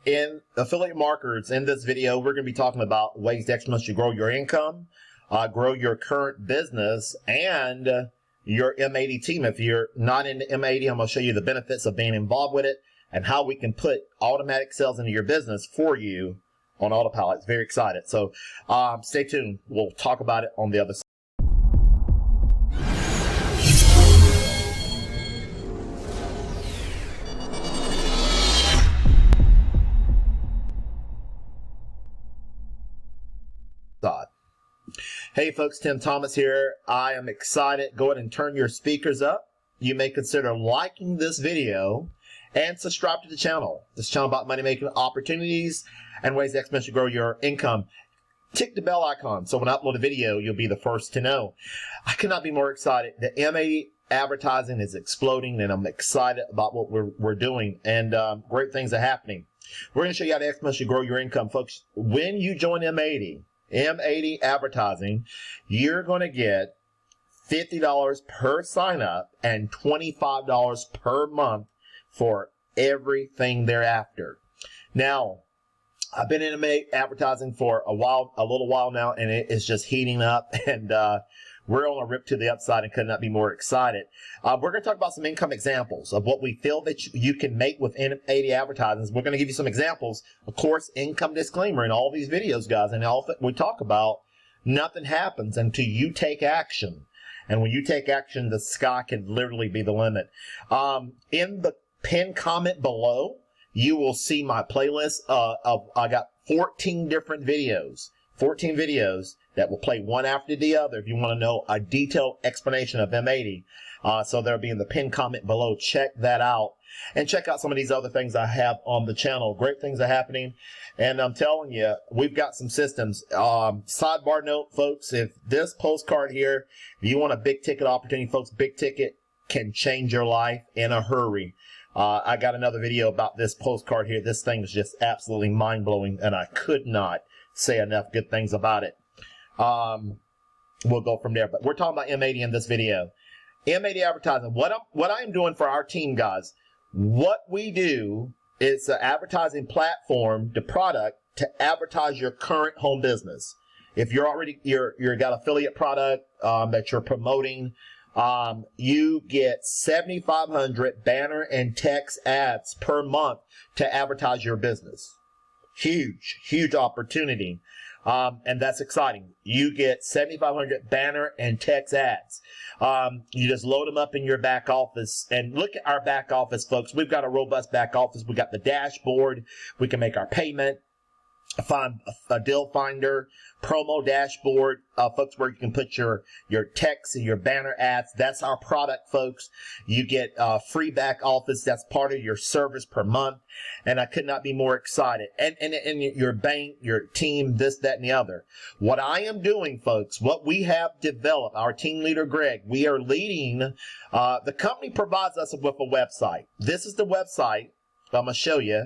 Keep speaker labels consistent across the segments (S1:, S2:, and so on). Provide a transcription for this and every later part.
S1: In affiliate marketers, in this video, we're going to be talking about ways to exponentially grow your income, grow your current business, and your M80 team. If you're not into M80, I'm going to show you the benefits of being involved with it and how we can put automatic sales into your business for you on autopilot. It's very excited. So stay tuned. We'll talk about it on the other side. Hey folks, Tim Thomas here. I am excited. Go ahead and turn your speakers up. You may consider liking this video and subscribe to the channel. This channel about money making opportunities and ways to exponentially grow your income. Tick the bell icon so when I upload a video, you'll be the first to know. I could not be more excited. The M80 Advertising is exploding, and I'm excited about what we're doing, and great things are happening. We're going to show you how to exponentially grow your income, folks. When you join M80 Advertising, you're going to get $50 per sign up and $25 per month for everything thereafter. Now, I've been in M80 Advertising for a little while now, and it is just heating up, and we're on a rip to the upside and could not be more excited. We're going to talk about some income examples of what we feel that you can make with M80 Advertising. We're going to give you some examples. Of course, income disclaimer in all these videos, guys, and all that we talk about, nothing happens until you take action. And when you take action, the sky can literally be the limit. In the pinned comment below, you will see my playlist I got 14 different videos. 14 videos that will play one after the other if you want to know a detailed explanation of M80. So they'll be in the pinned comment below. Check that out. And check out some of these other things I have on the channel. Great things are happening. And I'm telling you, we've got some systems. Sidebar note, folks, if this postcard here, if you want a big ticket opportunity, folks, big ticket can change your life in a hurry. I got another video about this postcard here. This thing is just absolutely mind-blowing, and I could not say enough good things about it. We'll go from there, but we're talking about M80 in this video. M80 Advertising, what I am doing for our team, guys, what we do is an advertising platform, the product, to advertise your current home business. If you're already, you're got affiliate product that you're promoting, you get 7,500 banner and text ads per month to advertise your business. Huge opportunity. And that's exciting. You get 7,500 banner and text ads. You just load them up in your back office, and look at our back office, folks. We've got a robust back office. We got the dashboard. We can make our payment, find a deal finder, promo dashboard, folks, where you can put your text and your banner ads. That's our product, folks. You get free back office. That's part of your service per month, and I could not be more excited. And your bank, your team, this, that, and the other. What I am doing, folks, what we have developed, our team leader Greg, we are leading. The company provides us with a website. This is the website I'm gonna show you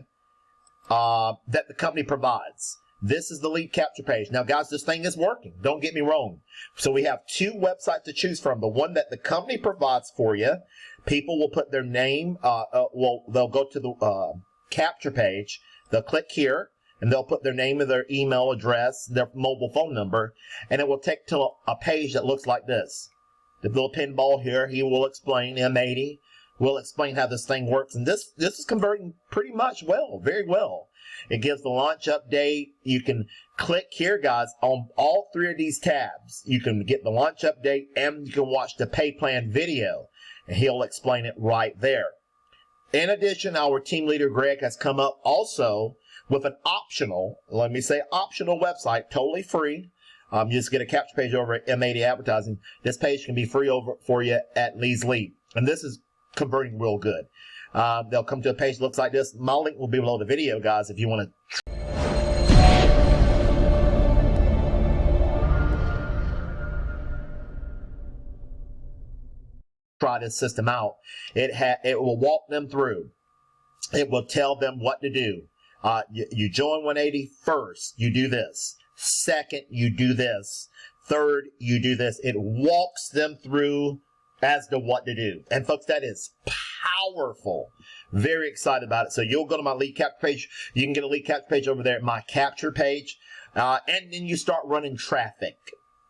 S1: that the company provides. This is the lead capture page. Now, guys, this thing is working. Don't get me wrong. So we have two websites to choose from. The one that the company provides for you, people will put their name, they'll go to the capture page. They'll click here, and they'll put their name and their email address, their mobile phone number, and it will take to a page that looks like this. The little pinball here, he will explain M80. We'll explain how this thing works, and this is converting pretty much well, very well. It gives the launch update. You can click here, guys, on all three of these tabs. You can get the launch update, and you can watch the pay plan video, and he'll explain it right there. In addition, our team leader Greg has come up also with an optional, let me say optional website, totally free. You just get a capture page over at M80 Advertising. This page can be free over for you at Lee's Lead, and this is converting real good. They'll come to a page that looks like this. My link will be below the video, guys, if you want to try this system out. It will walk them through. It will tell them what to do. You join 180 first, you do this. Second, you do this. Third, you do this. It walks them through as to what to do. And folks, that is powerful. Very excited about it. So you'll go to my lead capture page. You can get a lead capture page over there at my capture page. And then you start running traffic.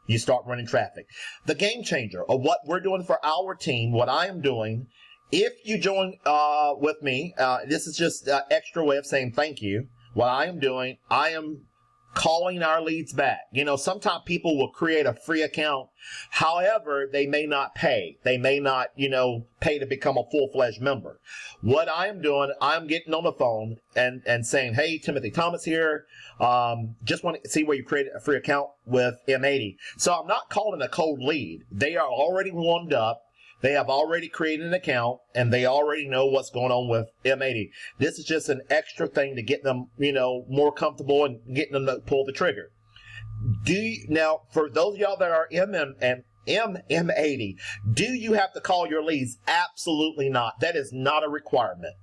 S1: You start running traffic. The game changer of what we're doing for our team, what I am doing, if you join with me, this is just an extra way of saying thank you. What I am doing, I am calling our leads back. You know, sometimes people will create a free account. However, they may not pay. They may not, you know, pay to become a full-fledged member. What I am doing, I'm getting on the phone and saying, hey, Timothy Thomas here. Just want to see where you created a free account with M80. So I'm not calling a cold lead. They are already warmed up. They have already created an account, and they already know what's going on with M80. This is just an extra thing to get them, you know, more comfortable and getting them to pull the trigger. Now, for those of y'all that are M80, do you have to call your leads? Absolutely not. That is not a requirement.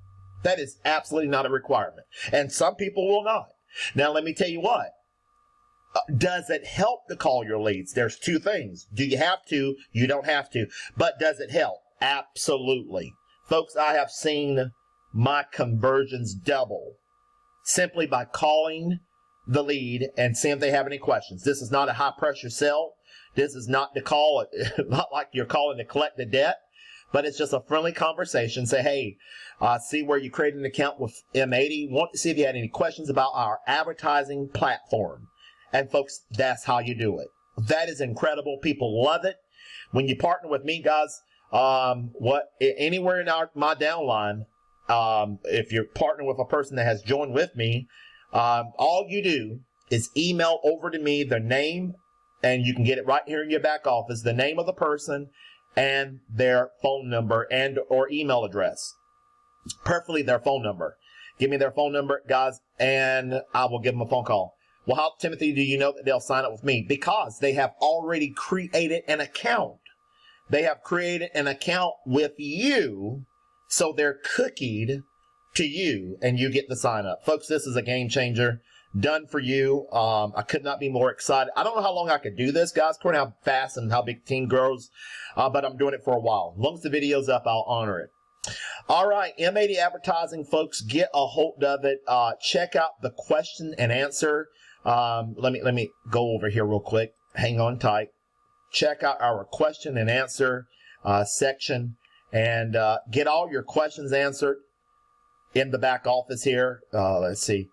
S1: That is absolutely not a requirement. And some people will not. Now, let me tell you what. Does it help to call your leads? There's two things. Do you have to? You don't have to. But does it help? Absolutely. Folks, I have seen my conversions double simply by calling the lead and seeing if they have any questions. This is not a high pressure sell. This is not to call it, not like you're calling to collect the debt, but it's just a friendly conversation. Say, hey, see where you created an account with M80. Want to see if you had any questions about our advertising platform. And folks, that's how you do it. That is incredible. People love it. When you partner with me, guys, anywhere in my downline, if you're partnering with a person that has joined with me, all you do is email over to me their name, and you can get it right here in your back office, the name of the person and their phone number and or email address. Preferably their phone number. Give me their phone number, guys, and I will give them a phone call. Well, how, Timothy, do you know that they'll sign up with me? Because they have already created an account. They have created an account with you, so they're cookied to you, and you get the sign up. Folks, this is a game changer. Done for you. I could not be more excited. I don't know how long I could do this, guys, according to how fast and how big the team grows, but I'm doing it for a while. As long as the video's up, I'll honor it. All right, M80 Advertising, folks, get a hold of it. Check out the question and answer. Let me go over here real quick. Hang on tight. Check out our question and answer section, and get all your questions answered in the back office here. Let's see.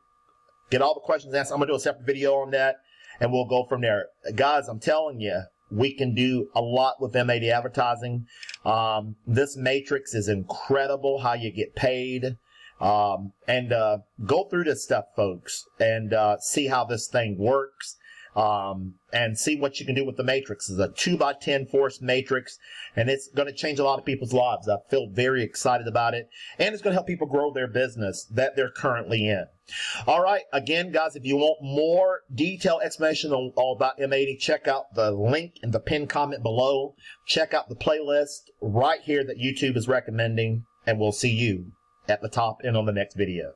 S1: Get all the questions answered. I'm going to do a separate video on that, and we'll go from there. Guys, I'm telling you, we can do a lot with M80 Advertising. This matrix is incredible, how you get paid. And go through this stuff, folks, and see how this thing works, and see what you can do with the matrix. It's a 2x10 force matrix, and it's going to change a lot of people's lives. I feel very excited about it, and it's going to help people grow their business that they're currently in. All right, again, guys, if you want more detailed explanation on all about M80, check out the link in the pinned comment below. Check out the playlist right here that YouTube is recommending, and we'll see you at the top and on the next video.